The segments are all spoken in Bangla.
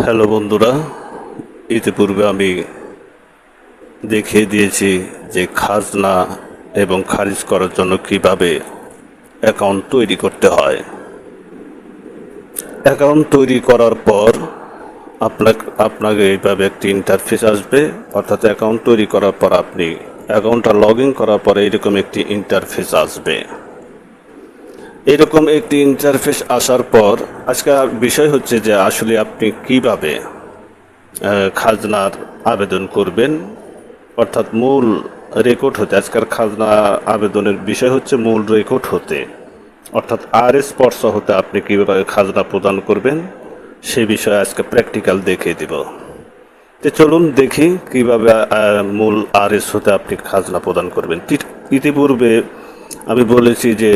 হ্যালো বন্ধুরা, ইতিপূর্বে আমি দেখিয়ে দিয়েছি যে খাজনা এবং খারিজ করার জন্য কিভাবে অ্যাকাউন্ট তৈরি করতে হয়। অ্যাকাউন্ট তৈরি করার পর আপনাকে এইভাবে একটি ইন্টারফেস আসবে, অর্থাৎ অ্যাকাউন্ট তৈরি করার পর আপনি অ্যাকাউন্টটা লগ ইন করার পরে এরকম একটি ইন্টারফেস আসবে। এরকম একটি ইন্টারফেস আসার পর আজকের বিষয় হচ্ছে যে আসলে আপনি কিভাবে খাজনার আবেদন করবেন, অর্থাৎ মূল রেকর্ড হতে। আজকের খাজনা আবেদনের বিষয় হচ্ছে মূল রেকর্ড হতে, অর্থাৎ RS পর্চা হতে আপনি কীভাবে খাজনা প্রদান করবেন সে বিষয়ে আজকে প্র্যাকটিক্যাল দেখিয়ে দিব। তো চলুন দেখি কিভাবে মূল RS হতে আপনি খাজনা প্রদান করবেন। ইতিপূর্বে আমি বলেছি যে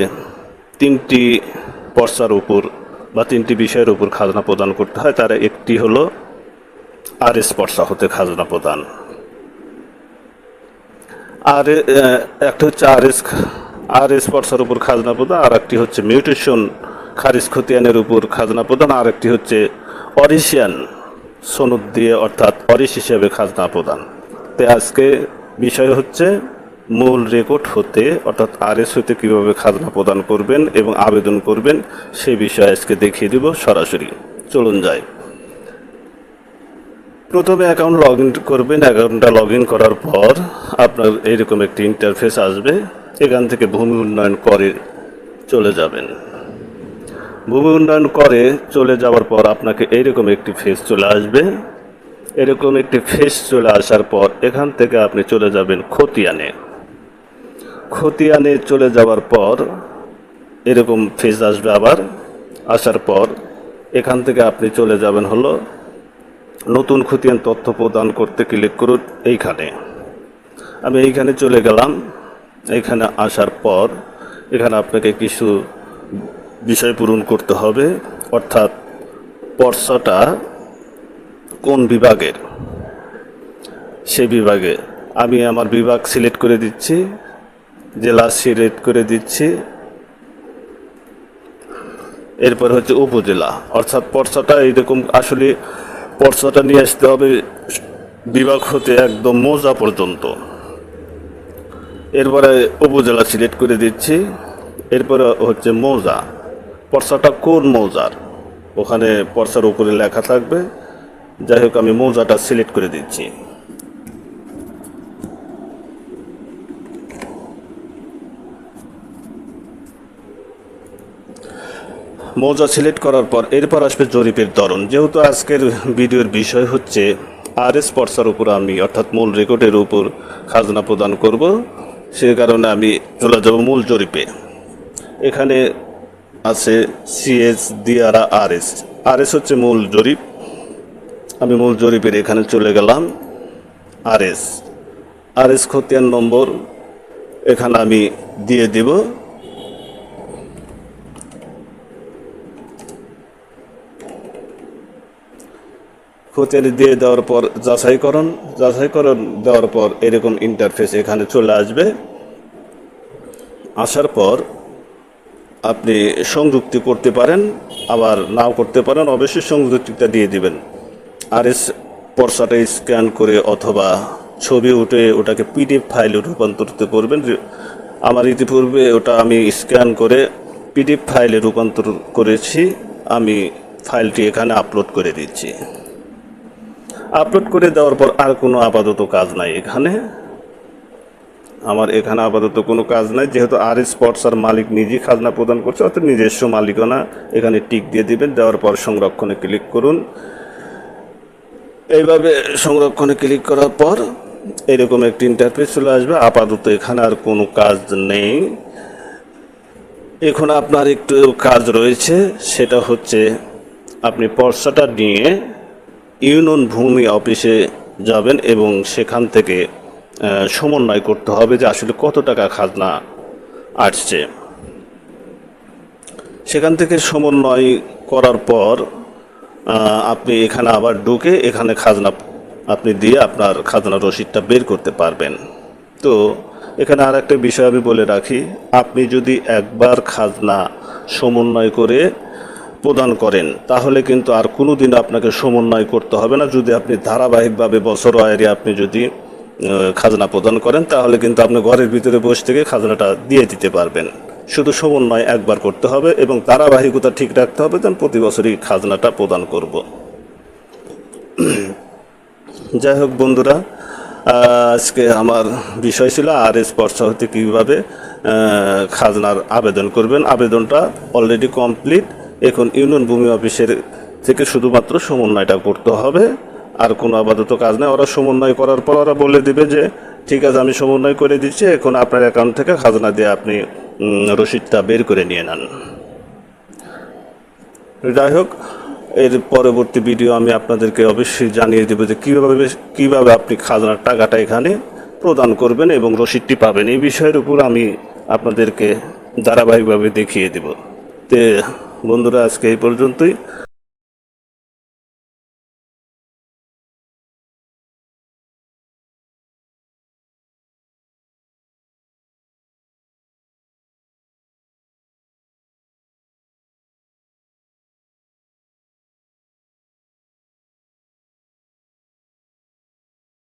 তিনটি পর্চার উপর বা তিনটি বিষয়ের উপর খাজনা প্রদান করতে হয়। তার একটি হলো RS পর্চা হতে খাজনা প্রদান, আর একটা হচ্ছে RS পর্চার উপর খাজনা প্রদান, আর একটি হচ্ছে মিউটেশন খারিজ খতিয়ানের উপর খাজনা প্রদান, আর একটি হচ্ছে অরিশিয়ান সনদ দিয়ে অর্থাৎ অরিশ হিসেবে খাজনা প্রদান। তো আজকে বিষয় হচ্ছে মূল রেকর্ড হতে অর্থাৎ RS হতে কীভাবে খাজনা প্রদান করবেন এবং আবেদন করবেন সেই বিষয়ে আজকে দেখিয়ে দিব সরাসরি। চলুন যাই। প্রথমে অ্যাকাউন্ট লগ ইন করবেন। অ্যাকাউন্টটা লগ ইন করার পর আপনার এইরকম একটি ইন্টারফেস আসবে। এখান থেকে ভূমি উন্নয়ন করে চলে যাবেন। ভূমি উন্নয়ন করে চলে যাওয়ার পর আপনাকে এইরকম একটি ফেজ চলে আসবে। এরকম একটি ফেজ চলে আসার পর এখান থেকে আপনি চলে যাবেন খতিয়ানে। খতিয়ানে চলে যাওয়ার পর এরকম ফেজ আসবে আবার। আসার পর এখান থেকে আপনি চলে যাবেন হলো নতুন খতিয়ান তথ্য প্রদান করতে ক্লিক করুন এইখানে। আমি এইখানে চলে গেলাম। এইখানে আসার পর এখানে আপনাকে কিছু বিষয় পূরণ করতে হবে, অর্থাৎ পর্চাটা কোন বিভাগের সেই বিভাগে। আমি আমার বিভাগ সিলেক্ট করে দিচ্ছি, জেলা সিলেক্ট করে দিচ্ছি। এরপর হচ্ছে উপজেলা, অর্থাৎ পর্চাটা এইরকম আসলে পর্চাটা নিয়ে আসতে হবে বিভাগ হতে একদম মৌজা পর্যন্ত। এরপরে উপজেলা সিলেক্ট করে দিচ্ছি। এরপরে হচ্ছে মৌজা, পর্চাটা কোন মৌজার ওখানে পর্চার উপরে লেখা থাকবে। যাই হোক আমি মৌজাটা সিলেক্ট করে দিচ্ছি। মৌজা সিলেক্ট করার পর এরপর আসবে জরিপের ধরন। যেহেতু আজকের ভিডিওর বিষয় হচ্ছে RS পর্চার উপর আমি অর্থাৎ মূল রেকর্ডের উপর খাজনা প্রদান করব, সে কারণে আমি চলে যাব মূল জরিপে। এখানে আছে CS দিয়ারা RS হচ্ছে মূল জরিপ। আমি মূল জরিপের এখানে চলে গেলাম। RS খতিয়ান নম্বর এখানে আমি দিয়ে দিব। খতিয়ানি দিয়ে দেওয়ার পর যাচাইকরণ দেওয়ার পর এরকম ইন্টারফেস এখানে চলে আসবে। আসার পর আপনি সংযুক্তি করতে পারেন, আবার নাও করতে পারেন। অবশ্যই সংযুক্তিটা দিয়ে দিবেন। RS পর্চাটা স্ক্যান করে অথবা ছবি উঠে ওটাকে PDF ফাইলে রূপান্তরিত করবেন। আমার ইতিপূর্বে ওটা আমি স্ক্যান করে PDF ফাইলে রূপান্তর করেছি। আমি ফাইলটি এখানে আপলোড করে দিচ্ছি। আপলোড করে দেওয়ার পর আর কোনো আপাতত কাজ নাই এখানে। আমার এখানে আপাতত কোনো কাজ নাই, যেহেতু RS পর্চার মালিক নিজেই খাজনা প্রদান করছে, অর্থাৎ নিজস্ব মালিকানা। এখানে টিক দিয়ে দিবেন। দেওয়ার পর সংরক্ষণে ক্লিক করুন। এইভাবে সংরক্ষণে ক্লিক করার পর এরকম একটি ইন্টারফেস চলে আসবে। আপাতত এখানে আর কোনো কাজ নেই। এখন আপনার একটু কাজ রয়েছে, সেটা হচ্ছে আপনি পর্চাটা নিয়ে ইউনিয়ন ভূমি অফিসে যাবেন এবং সেখান থেকে সমন্বয় করতে হবে যে আসলে কত টাকা খাজনা আসছে। সেখান থেকে সমন্বয় করার পর আপনি এখানে আবার ঢুকে এখানে খাজনা আপনি দিয়ে আপনার খাজনা রসিদটা বের করতে পারবেন। তো এখানে আর একটা বিষয় আমি বলে রাখি, আপনি যদি একবার খাজনা সমন্বয় করে প্রদান করেন তাহলে কিন্তু আর কোনো দিন আপনাকে সমন্বয় করতে হবে না। যদি আপনি ধারাবাহিকভাবে বছর আয়ারে আপনি যদি খাজনা প্রদান করেন তাহলে কিন্তু আপনি ঘরের ভিতরে বসে থেকে খাজনাটা দিয়ে দিতে পারবেন। শুধু সমন্বয় একবার করতে হবে এবং ধারাবাহিকতা ঠিক রাখতে হবে, যেন প্রতি বছরই খাজনাটা প্রদান করব। যাই হোক বন্ধুরা, আজকে আমার বিষয় ছিল আরএস পর্চা হতে কীভাবে খাজনার আবেদন করবেন। আবেদনটা অলরেডি কমপ্লিট। এখন ইউনিয়ন ভূমি অফিসের থেকে শুধুমাত্র সমন্বয়টা করতে হবে, আর কোনো আপাতত কাজ নেই। ওরা সমন্বয় করার পর ওরা বলে দিবে যে ঠিক আছে আমি সমন্বয় করে দিচ্ছি, এখন আপনার অ্যাকাউন্ট থেকে খাজনা দিয়ে আপনি রসিদটা বের করে নিয়ে নেন। যাই হোক, এর পরবর্তী ভিডিও আমি আপনাদেরকে অবশ্যই জানিয়ে দেবো যে কীভাবে আপনি খাজনার টাকাটা এখানে প্রদান করবেন এবং রসিদটি পাবেন। এই বিষয়ের উপর আমি আপনাদেরকে ধারাবাহিকভাবে দেখিয়ে দেব। তো বন্ধুরা, আজকে এই পর্যন্তই।